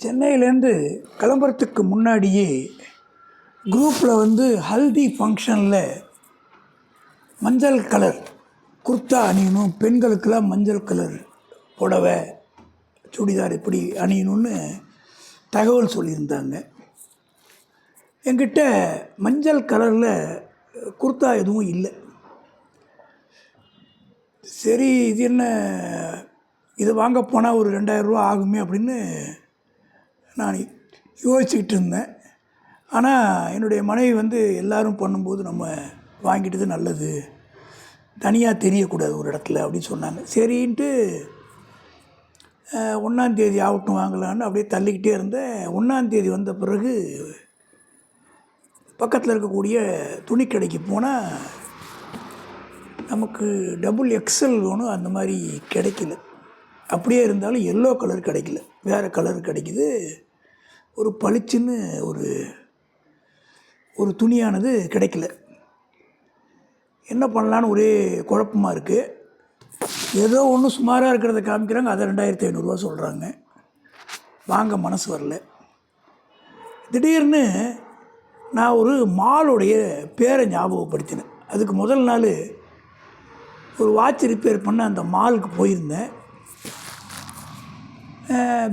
சென்னையிலேருந்து கிளம்புறதுக்கு முன்னாடியே குரூப்பில் ஹல்தி ஃபங்க்ஷனில் மஞ்சள் கலர் குர்த்தா அணியணும், பெண்களுக்கெல்லாம் மஞ்சள் கலர் புடவை சுடிதார் இப்படி அணியணும்னு தகவல் சொல்லியிருந்தாங்க. என்கிட்ட மஞ்சள் கலரில் குர்த்தா எதுவும் இல்லை. சரி, இது என்ன, இது வாங்க போனால் ஒரு 2000 ரூபா ஆகுமே அப்படின்னு நான் யோசிச்சுக்கிட்டு இருந்தேன். ஆனால் என்னுடைய மனைவி எல்லோரும் பண்ணும்போது நம்ம வாங்கிட்டது நல்லது, தனியாக தெரியக்கூடாது ஒரு இடத்துல அப்படின்னு சொன்னாங்க. சரின்ட்டு 1ஆம் தேதி ஆகட்டும் வாங்கலான்னு அப்படியே தள்ளிக்கிட்டே இருந்தேன். 1ஆம் தேதி வந்த பிறகு பக்கத்தில் இருக்கக்கூடிய துணி கடைக்கு போனால் நமக்கு டபுள் எக்ஸல் வேணும், அந்த மாதிரி கிடைக்கல. அப்படியே இருந்தாலும் எல்லோ கலர் கிடைக்கல, வேறு கலர் கிடைக்கிது. ஒரு பளிச்சுன்னு ஒரு துணியானது கிடைக்கல. என்ன பண்ணலான்னு ஒரே குழப்பமாக இருக்குது. ஏதோ ஒன்று சுமாராக இருக்கிறத காமிக்கிறாங்க, அதை 2500 ரூபா சொல்கிறாங்க. வாங்க மனசு வரல. திடீர்னு நான் ஒரு மாலுடைய பேரை ஞாபகப்படுத்தினேன். அதுக்கு முதல் நாள் ஒரு வாட்ச் ரிப்பேர் பண்ண அந்த மாலுக்கு போயிருந்தேன்.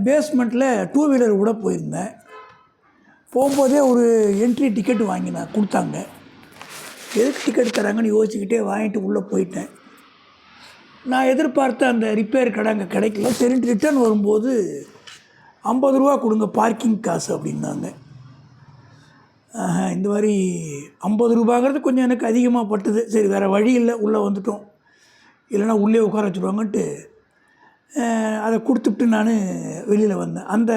பேஸ்மெண்ட்டில் 2 வீலர் கூட போயிருந்தேன். போகும்போதே ஒரு என்ட்ரி டிக்கெட் வாங்கினேன், கொடுத்தாங்க. எதுக்கு டிக்கெட் தராங்கன்னு யோசிச்சுக்கிட்டே வாங்கிட்டு உள்ளே போயிட்டேன். நான் எதிர்பார்த்த அந்த ரிப்பேர் கடை அங்கே கிடைக்கல. சரின்ட்டு ரிட்டர்ன் வரும்போது 50 ரூபா கொடுங்க பார்க்கிங் காசு அப்படின்னாங்க. இந்த மாதிரி 50 ரூபாங்கிறது கொஞ்சம் எனக்கு அதிகமாக பட்டுது. சரி, வேறு வழி இல்லை, உள்ளே வந்துட்டோம், இல்லைனா உள்ளே உட்கார வச்சுருவாங்கன்ட்டு அதை கொடுத்துட்டு நான் வெளியில் வந்தேன். அந்த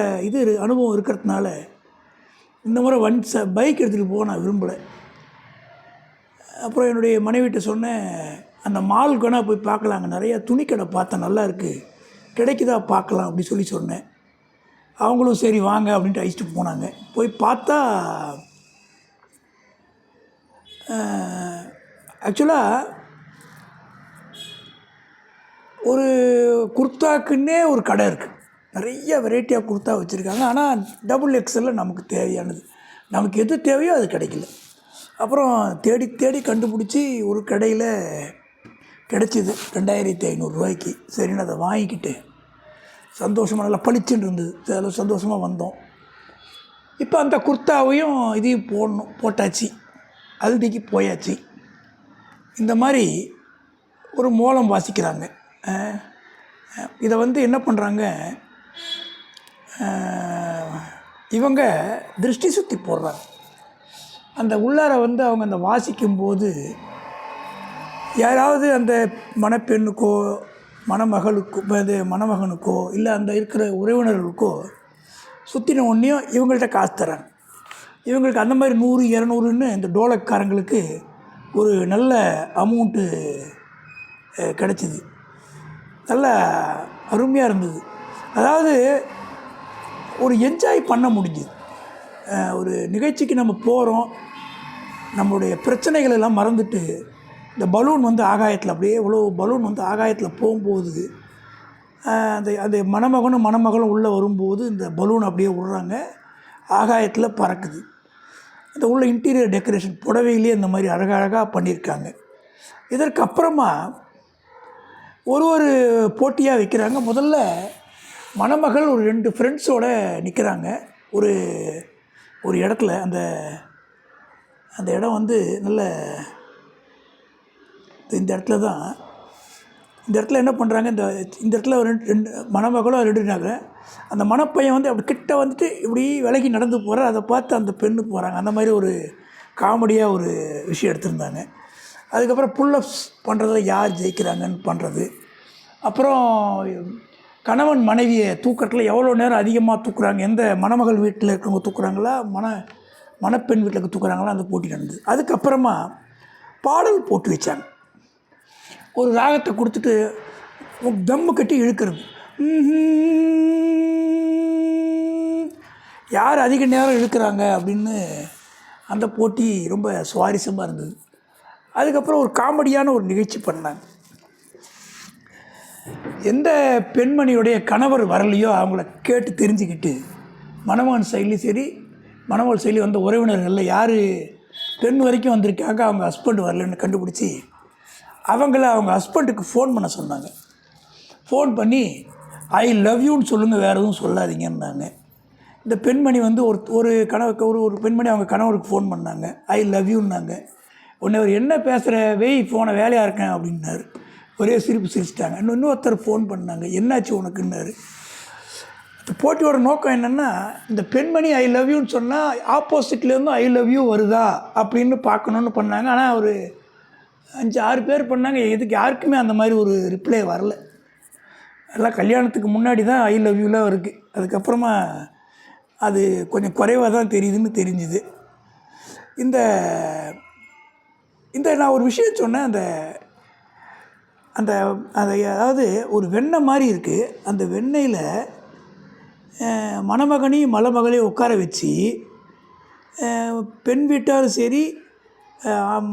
அனுபவம் இருக்கிறதுனால இந்த முறை பைக் எடுத்துகிட்டு போக நான் விரும்பலை. அப்புறம் என்னுடைய மனைவிட்ட சொன்னேன், அந்த மாலுக்கு வேணால் போய் பார்க்கலாங்க, நிறையா துணிக்கடை பார்த்தேன், நல்லா இருக்குது, கிடைக்குதா பார்க்கலாம் அப்படி சொன்னேன். அவங்களும் சரி வாங்க அப்படின்ட்டு அழைச்சிட்டு போனாங்க. போய் பார்த்தா ஆக்சுவலாக ஒரு குர்த்தாக்குன்னே ஒரு கடை இருக்குது. நிறைய வெரைட்டியாக குர்த்தா வச்சுருக்காங்க. ஆனால் டபுள் எக்ஸலில் நமக்கு தேவையானது, நமக்கு எது தேவையோ அது கிடைக்கல. அப்புறம் தேடி தேடி கண்டுபிடிச்சி ஒரு கடையில் கிடச்சிது 2500 ரூபாய்க்கு. சரின்னு அதை வாங்கிக்கிட்டு சந்தோஷமாக நல்லா பளிச்சுன்னு இருந்தது, அதில் சந்தோஷமாக வந்தோம். இப்போ அந்த குர்த்தாவையும் இதையும் போட்டாச்சு, ஹல்திக்கு போயாச்சு. இந்த மாதிரி ஒரு மோளம் வாசிக்கிறாங்க. இதை என்ன பண்ணுறாங்க, இவங்க திருஷ்டி சுற்றி போடுறாங்க. அந்த உள்ளார அவங்க அந்த வாசிக்கும்போது யாராவது அந்த மணப்பெண்ணுக்கோ மணமகளுக்கோ மணமகனுக்கோ இல்லை அந்த இருக்கிற உறவினர்களுக்கோ சுற்றின ஒன்றையும் இவங்கள்ட்ட காசு தராங்க. இவங்களுக்கு அந்த மாதிரி 100 200ன்னு இந்த டோலக்காரங்களுக்கு ஒரு நல்ல அமௌண்ட்டு கிடச்சிது. நல்ல அருமையாக இருந்தது. அதாவது ஒரு என்ஜாய் பண்ண முடிஞ்சுது. ஒரு நிகழ்ச்சிக்கு நம்ம போகிறோம், நம்மளுடைய பிரச்சனைகள் எல்லாம் மறந்துட்டு இந்த பலூன் ஆகாயத்தில் அப்படியே இவ்வளோ பலூன் ஆகாயத்தில் போகும்போது அந்த மணமகனும் மணமகளும் உள்ளே வரும்போது இந்த பலூன் அப்படியே விடுறாங்க, ஆகாயத்தில் பறக்குது. அந்த உள்ள இன்டீரியர் டெக்கரேஷன் புடவையிலே இந்த மாதிரி அழகழகாக பண்ணியிருக்காங்க. இதற்கு அப்புறமா ஒரு போட்டியாக வைக்கிறாங்க. முதல்ல மணமகள் ஒரு 2 ஃப்ரெண்ட்ஸோடு நிற்கிறாங்க ஒரு இடத்துல. அந்த இடம் நல்ல இந்த இடத்துல தான். இந்த இடத்துல என்ன பண்ணுறாங்க, இந்த இடத்துல ஒரு 2 மணமகளும் 2 நகை. அந்த மணப்பையன் அப்படி கிட்ட வந்துட்டு இப்படி விலகி நடந்து போகிறார். அதை பார்த்து அந்த பெண்ணு போகிறாங்க. அந்த மாதிரி ஒரு காமெடியாக ஒரு விஷயம் எடுத்திருந்தாங்க. அதுக்கப்புறம் புல்லப்ஸ் பண்ணுறதுல யார் ஜெயிக்கிறாங்கன்னு பண்ணுறது. அப்புறம் கணவன் மனைவியை தூக்கத்தில் எவ்வளோ நேரம் அதிகமாக தூக்குறாங்க, எந்த மணமகள் வீட்டில் இருக்கவங்க தூக்குறாங்களா மணப்பெண் வீட்டில் தூக்குறாங்களா, அந்த போட்டி நடந்தது. அதுக்கப்புறமா பாடல் போட்டு வச்சாங்க. ஒரு ராகத்தை கொடுத்துட்டு தம்மு கட்டி இழுக்கிறது. யார் அதிக நேரம் இழுக்கிறாங்க அப்படின்னு அந்த போட்டி ரொம்ப சுவாரஸ்யமாக இருந்தது. அதுக்கப்புறம் ஒரு காமெடியான ஒரு நிகழ்ச்சி பண்ணாங்க. எந்த பெண்மணியுடைய கணவர் வரலையோ அவங்கள கேட்டு தெரிஞ்சுக்கிட்டு மணமகன் சைட்லேயும் சரி மணமகள் சைட்லேயும் வந்த உறவினர்களில் யார் பெண் வரைக்கும் வந்திருக்காங்க, அவங்க ஹஸ்பண்ட் வரலன்னு கண்டுபிடிச்சி அவங்க ஹஸ்பண்டுக்கு ஃபோன் பண்ண சொன்னாங்க. ஃபோன் பண்ணி ஐ லவ் யூன்னு சொல்லுங்கள், வேறு எதுவும் சொல்லாதீங்கன்னாங்க. இந்த பெண்மணி வந்து ஒரு பெண்மணி அவங்க கணவருக்கு ஃபோன் பண்ணாங்க, ஐ லவ் யூன்னாங்க. உடனே அவர் என்ன பேசுகிற, ஃபோனை வேலையாக இருக்கேன் அப்படின்னாரு. ஒரே சிரிப்பு சிரிச்சிட்டாங்க. இன்னொருத்தர் ஃபோன் பண்ணாங்க, என்னாச்சு உனக்குன்னாரு. இந்த போட்டியோட நோக்கம் என்னென்னா, இந்த பெண்மணி ஐ லவ் யூன்னு சொன்னால் ஆப்போசிட்லேருந்து ஐ லவ் யூ வருதா அப்படின்னு பார்க்கணுன்னு பண்ணாங்க. ஆனால் ஒரு 5-6 பேர் பண்ணாங்க. எதுக்கு யாருக்குமே அந்த மாதிரி ஒரு ரிப்ளை வரல. எல்லாம் கல்யாணத்துக்கு முன்னாடி தான் ஐ லவ் யூலாம் இருக்குது. அதுக்கப்புறமா அது கொஞ்சம் குறைவாக தான் தெரியுதுன்னு தெரிஞ்சுது. இந்த இந்த நான் ஒரு விஷயம் சொன்னேன். அந்த அந்த அந்த அதாவது ஒரு வெண்ணெய் மாதிரி இருக்குது. அந்த வெண்ணெயில் மணமகனையும் மணமகளையும் உட்கார வச்சு பெண் வீட்டாரும் சரி,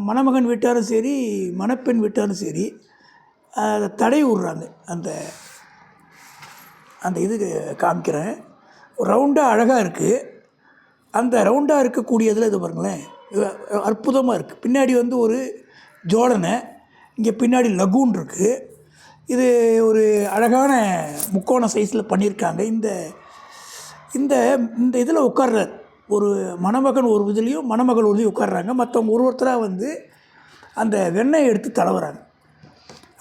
மணமகன் வீட்டாரும் சரி, மணப்பெண் வீட்டாரும் சரி அதை தடை விட்றாங்க. அந்த அந்த இது காமிக்கிறேன். ரவுண்டாக அழகாக இருக்குது. அந்த ரவுண்டாக இருக்கக்கூடியதில் இது பாருங்களேன், அற்புதமாக இருக்குது. பின்னாடி வந்து ஒரு ஜோடனை, இங்கே பின்னாடி லகூன் இருக்குது. இது ஒரு அழகான முக்கோண சைஸில் பண்ணியிருக்காங்க. இந்த இந்த இந்த இதில் உட்கார்றார் ஒரு மணமகன் ஒரு இதுலேயும் மணமகள் ஒரு உட்கார்றாங்க. மற்றவங்க ஒருத்தராக வந்து அந்த வெண்ணெயை எடுத்து தடவுறாங்க.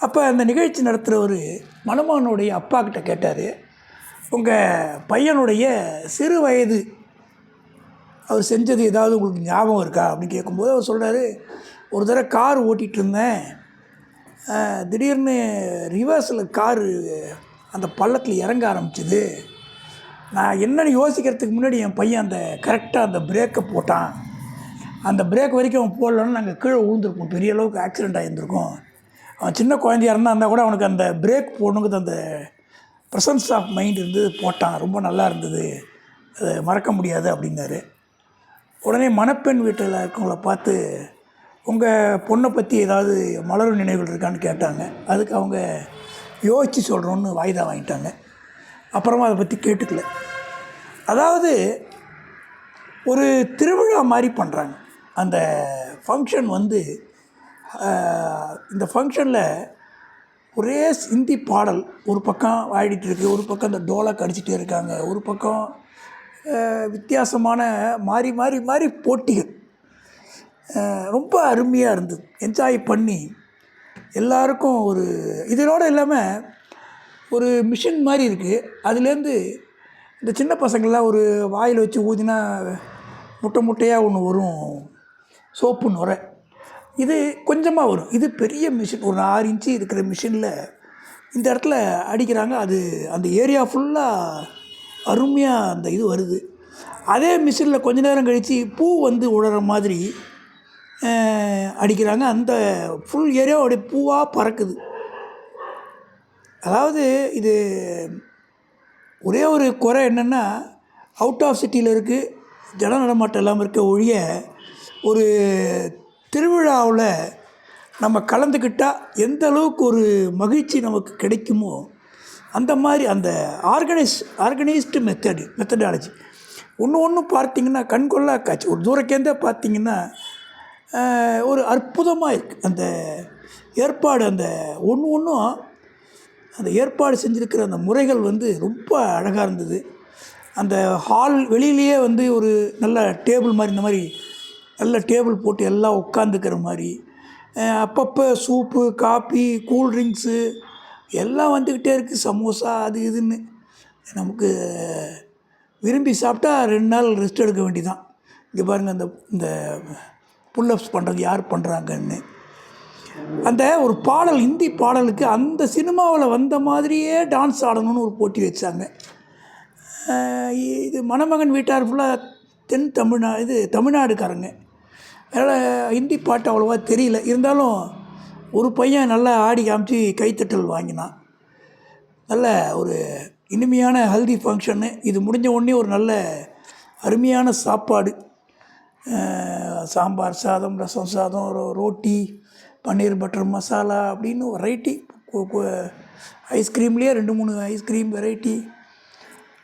அப்போ அந்த நிகழ்ச்சி நடத்துகிறவர் மணமகனுடைய அப்பா கிட்ட கேட்டார், உங்கள் பையனுடைய சிறு வயது அவர் செஞ்சது ஏதாவது உங்களுக்கு ஞாபகம் இருக்கா அப்படின்னு கேட்கும்போது அவர் சொல்கிறாரு, ஒரு தடவை கார் ஓட்டிகிட்டு இருந்தேன், திடீர்னு ரிவர்ஸில் காரு அந்த பள்ளத்தில் இறங்க ஆரம்பிச்சிது. நான் என்னென்னு யோசிக்கிறதுக்கு முன்னாடி என் பையன் அந்த கரெக்டாக அந்த பிரேக்கை போட்டான். அந்த பிரேக் வரைக்கும் அவன் போடலன்னு நாங்கள் கீழே விழுந்துருப்போம், பெரிய அளவுக்கு ஆக்சிடெண்ட் ஆகியிருந்திருக்கும். அவன் சின்ன குழந்தையாக இருந்தால் கூட அவனுக்கு அந்த பிரேக் போடணுங்கிறது அந்த ப்ரெசன்ஸ் ஆஃப் மைண்ட் இருந்து போட்டான். ரொம்ப நல்லா இருந்தது, அது மறக்க முடியாது அப்படின்னாரு. உடனே மணப்பெண் வீட்டில் இருக்கவங்கள பார்த்து, உங்கள் பொண்ணை பற்றி ஏதாவது மலரும் நினைவுகள் இருக்கான்னு கேட்டாங்க. அதுக்கு அவங்க யோசித்து சொல்கிறோன்னு வாய்தா வாங்கிட்டாங்க. அப்புறமா அதை பற்றி கேட்டுக்கல. அதாவது ஒரு திருவிழா மாதிரி பண்ணுறாங்க அந்த ஃபங்க்ஷன் வந்து. இந்த ஃபங்க்ஷனில் ஒரே ஹிந்தி பாடல் ஒரு பக்கம் ஆடிட்டுருக்கு, ஒரு பக்கம் அந்த டோலாக் அடிச்சுட்டே இருக்காங்க, ஒரு பக்கம் வித்தியாசமான மாறி மாறி மாறி போட்டிகள். ரொம்ப அருமையாக இருந்தது. என்ஜாய் பண்ணி எல்லாருக்கும் ஒரு இதனோடு இல்லாமல் ஒரு மிஷின் மாதிரி இருக்குது. அதுலேருந்து இந்த சின்ன பசங்கள்லாம் ஒரு வாயில் வச்சு ஊதினா முட்டை முட்டையாக ஒன்று வரும், சோப்பு நுரை. இது கொஞ்சமாக வரும். இது பெரிய மிஷின், ஒரு 6 இன்ச்சு இருக்கிற மிஷினில் இந்த இடத்துல அடிக்கிறாங்க. அது அந்த ஏரியா ஃபுல்லாக அருமையாக அந்த இது வருது. அதே மிஷினில் கொஞ்ச நேரம் கழித்து பூ வந்து உழற மாதிரி அடிக்கிறாங்க. அந்த ஃபுல் ஏரியா அப்படியே பூவாக பறக்குது. அதாவது இது ஒரே ஒரு குறை என்னென்னா, அவுட் ஆஃப் சிட்டியில் இருக்குது, ஜன நடமாட்டம் இல்லாமல் இருக்க ஒழிய ஒரு திருவிழாவில் நம்ம கலந்துக்கிட்டால் எந்த அளவுக்கு ஒரு மகிழ்ச்சி நமக்கு கிடைக்குமோ அந்த மாதிரி அந்த ஆர்கனைஸ்டு மெத்தடாலஜி ஒன்று பார்த்திங்கன்னா கண்கொள்ளா காட்சி. ஒரு தூரக்கேந்தே பார்த்திங்கன்னா ஒரு அற்புதமாக இருக்குது அந்த ஏற்பாடு. அந்த ஒன்றும் அந்த ஏற்பாடு செஞ்சுருக்கிற அந்த முறைகள் வந்து ரொம்ப அழகாக இருந்தது. அந்த ஹால் வெளியிலேயே வந்து ஒரு நல்ல டேபிள் மாதிரி, இந்த மாதிரி நல்ல டேபிள் போட்டு எல்லாம் உட்காந்துக்கிற மாதிரி, அப்பப்போ சூப்பு, காப்பி, கூல்ட்ரிங்க்ஸு எல்லாம் வந்துக்கிட்டே இருக்குது. சமோசா அது இதுன்னு நமக்கு விரும்பி சாப்பிட்டா 2 நாள் ரெஸ்ட் எடுக்க வேண்டியதான். இங்கே பாருங்கள், இந்த புல்லப்ஸ் பண்ணுறது யார் பண்ணுறாங்கன்னு. அந்த ஒரு பாடல், ஹிந்தி பாடலுக்கு அந்த சினிமாவில் வந்த மாதிரியே டான்ஸ் ஆடணும்னு ஒரு போட்டி வச்சாங்க. இது மணமகன் வீட்டார் ஃபுல்லாக தமிழ்நாடுக்காரங்க. அதனால் ஹிந்தி பாட்டு அவ்வளோவா தெரியல. இருந்தாலும் ஒரு பையன் நல்லா ஆடி காமிச்சு கைத்தட்டல் வாங்கினான். நல்ல ஒரு இனிமையான ஹல்தி ஃபங்க்ஷன்னு. இது முடிஞ்ச உடனே ஒரு நல்ல அருமையான சாப்பாடு, சாம்பார் சாதம், ரசம் சாதம், ரோட்டி, பன்னீர் பட்டர் மசாலா அப்படின்னு வெரைட்டி. ஐஸ்கிரீம்லேயே 2-3 ice cream variety.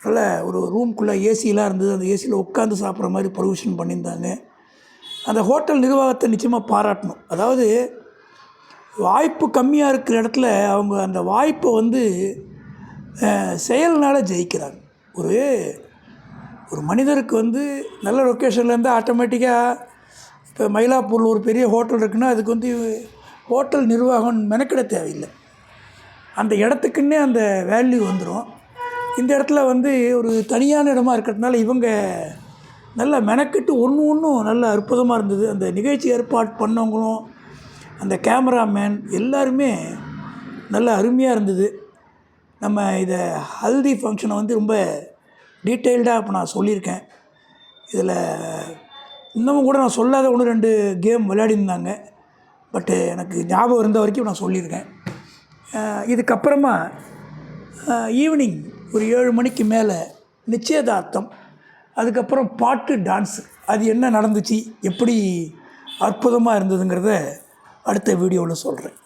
நல்ல ஒரு ரூம்குள்ளே ஏசிலாம் இருந்தது. அந்த ஏசியில் உட்காந்து சாப்பிட்ற மாதிரி ப்ரொவிஷன் பண்ணியிருந்தாங்க. அந்த ஹோட்டல் நிர்வாகத்தை நிச்சயமாக பாராட்டணும். அதாவது வாய்ப்பு கம்மியாக இருக்கிற இடத்துல அவங்க அந்த வாய்ப்பை வந்து செயல்னால் ஜெயிக்கிறாங்க. ஒரு ஒரு மனிதருக்கு வந்து நல்ல லொக்கேஷனில் இருந்தால் ஆட்டோமேட்டிக்காக இப்போ மயிலாப்பூரில் ஒரு பெரிய ஹோட்டல் இருக்குன்னா அதுக்கு வந்து ஹோட்டல் நிர்வாகம் மெனக்கிட தேவையில்லை. அந்த இடத்துக்குன்னே அந்த வேல்யூ வந்துடும். இந்த இடத்துல வந்து ஒரு தனியான இடமா இருக்கிறதுனால இவங்க நல்லா மெனக்கிட்டு ஒன்றும் நல்ல அற்புதமாக இருந்தது. அந்த நிகழ்ச்சி ஏற்பாடு பண்ணவங்களும் அந்த கேமராமேன் எல்லாருமே நல்ல அருமையாக இருந்தது. நம்ம இதை ஹல்தி ஃபங்க்ஷனை வந்து ரொம்ப டீட்டெயில்டாக இப்போ நான் சொல்லியிருக்கேன். இதில் இன்னமும் கூட நான் சொல்லாத 1-2 கேம் விளையாடிருந்தாங்க. பட்டு எனக்கு ஞாபகம் இருந்த வரைக்கும் நான் சொல்லியிருக்கேன். இதுக்கப்புறமா ஈவினிங் ஒரு 7 மணிக்கு மேலே நிச்சயதார்த்தம், அதுக்கப்புறம் பாட்டு, டான்ஸு. அது என்ன நடந்துச்சு, எப்படி அற்புதமாக இருந்ததுங்கிறத அடுத்த வீடியோவில் சொல்கிறேன்.